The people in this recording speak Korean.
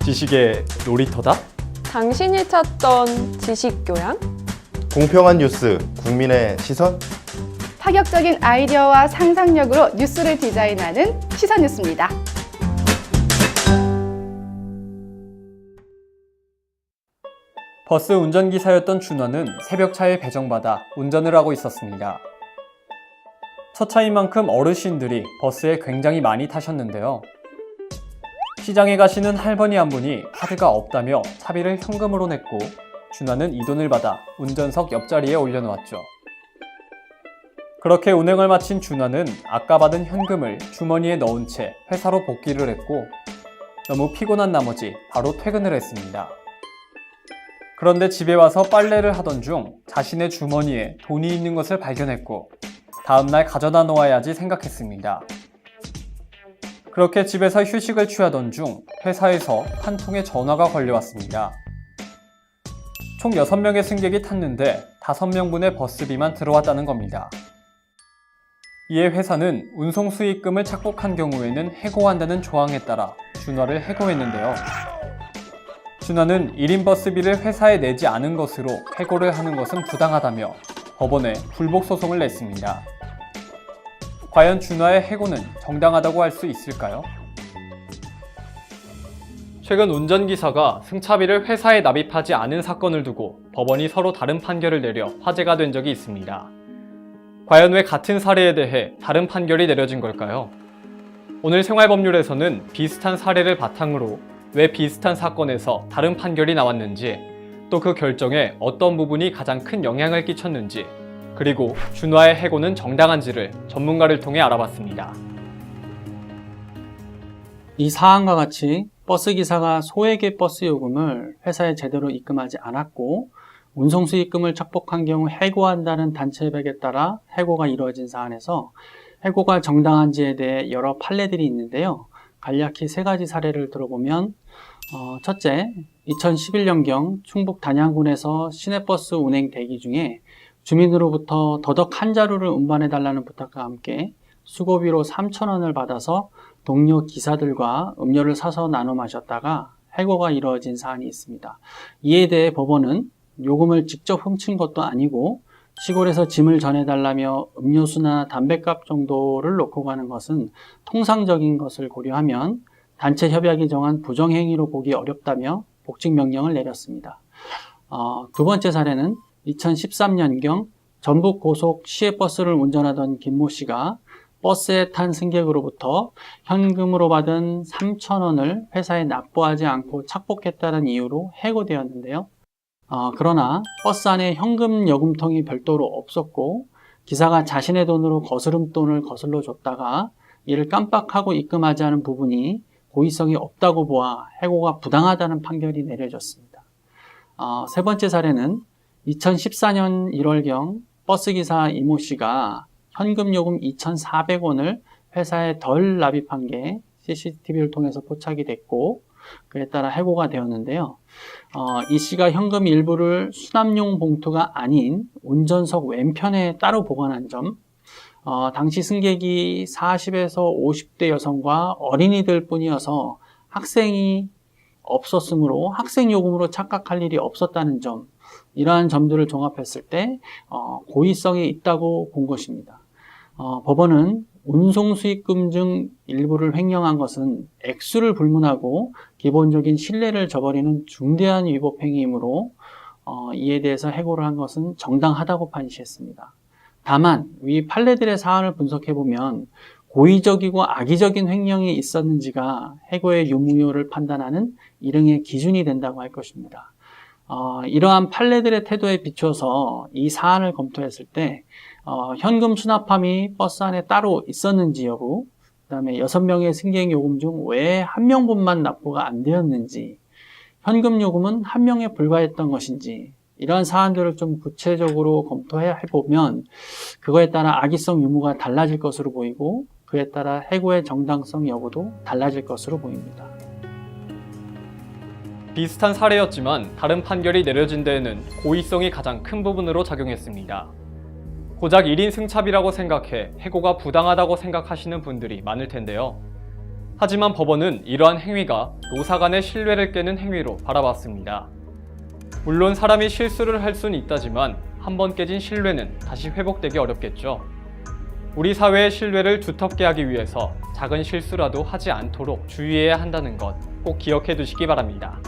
지식의 놀이터다? 당신이 찾던 지식교양? 공평한 뉴스, 국민의 시선? 파격적인 아이디어와 상상력으로 뉴스를 디자인하는 시선 뉴스입니다. 버스 운전기사였던 준화는 새벽차에 배정받아 운전을 하고 있었습니다. 첫 차인 만큼 어르신들이 버스에 굉장히 많이 타셨는데요. 시장에 가시는 할머니 한 분이 카드가 없다며 차비를 현금으로 냈고 준화는 이 돈을 받아 운전석 옆자리에 올려놓았죠. 그렇게 운행을 마친 준화는 아까 받은 현금을 주머니에 넣은 채 회사로 복귀를 했고 너무 피곤한 나머지 바로 퇴근을 했습니다. 그런데 집에 와서 빨래를 하던 중 자신의 주머니에 돈이 있는 것을 발견했고 다음날 가져다 놓아야지 생각했습니다. 그렇게 집에서 휴식을 취하던 중 회사에서 한 통의 전화가 걸려왔습니다. 총 6명의 승객이 탔는데 5명분의 버스비만 들어왔다는 겁니다. 이에 회사는 운송 수익금을 착복한 경우에는 해고한다는 조항에 따라 준화를 해고했는데요. 준화는 1인 버스비를 회사에 내지 않은 것으로 해고를 하는 것은 부당하다며 법원에 불복 소송을 냈습니다. 과연 준화의 해고는 정당하다고 할 수 있을까요? 최근 운전기사가 승차비를 회사에 납입하지 않은 사건을 두고 법원이 서로 다른 판결을 내려 화제가 된 적이 있습니다. 과연 왜 같은 사례에 대해 다른 판결이 내려진 걸까요? 오늘 생활법률에서는 비슷한 사례를 바탕으로 왜 비슷한 사건에서 다른 판결이 나왔는지, 또 그 결정에 어떤 부분이 가장 큰 영향을 끼쳤는지, 그리고 준화의 해고는 정당한지를 전문가를 통해 알아봤습니다. 이 사안과 같이 버스기사가 소액의 버스 요금을 회사에 제대로 입금하지 않았고 운송수익금을 착복한 경우 해고한다는 단체백에 따라 해고가 이루어진 사안에서 해고가 정당한지에 대해 여러 판례들이 있는데요. 간략히 3가지 사례를 들어보면 첫째, 2011년경 충북 단양군에서 시내버스 운행 대기 중에 주민으로부터 더덕 한 자루를 운반해달라는 부탁과 함께 수고비로 3,000원을 받아서 동료 기사들과 음료를 사서 나눠 마셨다가 해고가 이루어진 사안이 있습니다. 이에 대해 법원은 요금을 직접 훔친 것도 아니고 시골에서 짐을 전해달라며 음료수나 담뱃값 정도를 놓고 가는 것은 통상적인 것을 고려하면 단체 협약이 정한 부정행위로 보기 어렵다며 복직명령을 내렸습니다. 두 번째 사례는 2013년경 전북 고속 시외버스를 운전하던 김모 씨가 버스에 탄 승객으로부터 현금으로 받은 3,000원을 회사에 납부하지 않고 착복했다는 이유로 해고되었는데요. 그러나 버스 안에 현금 여금통이 별도로 없었고 기사가 자신의 돈으로 거스름돈을 거슬러 줬다가 이를 깜빡하고 입금하지 않은 부분이 고의성이 없다고 보아 해고가 부당하다는 판결이 내려졌습니다. 세 번째 사례는 2014년 1월경 버스기사 이모 씨가 현금 요금 2,400원을 회사에 덜 납입한 게 CCTV를 통해서 포착이 됐고 그에 따라 해고가 되었는데요. 이 씨가 현금 일부를 수납용 봉투가 아닌 운전석 왼편에 따로 보관한 점, 당시 승객이 40에서 50대 여성과 어린이들 뿐이어서 학생이 없었으므로 학생요금으로 착각할 일이 없었다는 점, 이러한 점들을 종합했을 때 고의성이 있다고 본 것입니다. 법원은 운송수익금 중 일부를 횡령한 것은 액수를 불문하고 기본적인 신뢰를 저버리는 중대한 위법 행위이므로 이에 대해서 해고를 한 것은 정당하다고 판시했습니다. 다만 위 판례들의 사안을 분석해보면 고의적이고 악의적인 횡령이 있었는지가 해고의 유무효를 판단하는 일응의 기준이 된다고 할 것입니다. 이러한 판례들의 태도에 비춰서 이 사안을 검토했을 때 현금 수납함이 버스 안에 따로 있었는지 여부, 그 다음에 6명의 승객 요금 중 왜 1명분만 납부가 안 되었는지, 현금 요금은 1명에 불과했던 것인지, 이러한 사안들을 좀 구체적으로 검토해보면 그거에 따라 악의성 유무가 달라질 것으로 보이고 그에 따라 해고의 정당성 여부도 달라질 것으로 보입니다. 비슷한 사례였지만 다른 판결이 내려진 데에는 고의성이 가장 큰 부분으로 작용했습니다. 고작 1인 승차비라고 생각해 해고가 부당하다고 생각하시는 분들이 많을 텐데요. 하지만 법원은 이러한 행위가 노사 간의 신뢰를 깨는 행위로 바라봤습니다. 물론 사람이 실수를 할 수는 있다지만 한 번 깨진 신뢰는 다시 회복되기 어렵겠죠. 우리 사회의 신뢰를 두텁게 하기 위해서 작은 실수라도 하지 않도록 주의해야 한다는 것 꼭 기억해 두시기 바랍니다.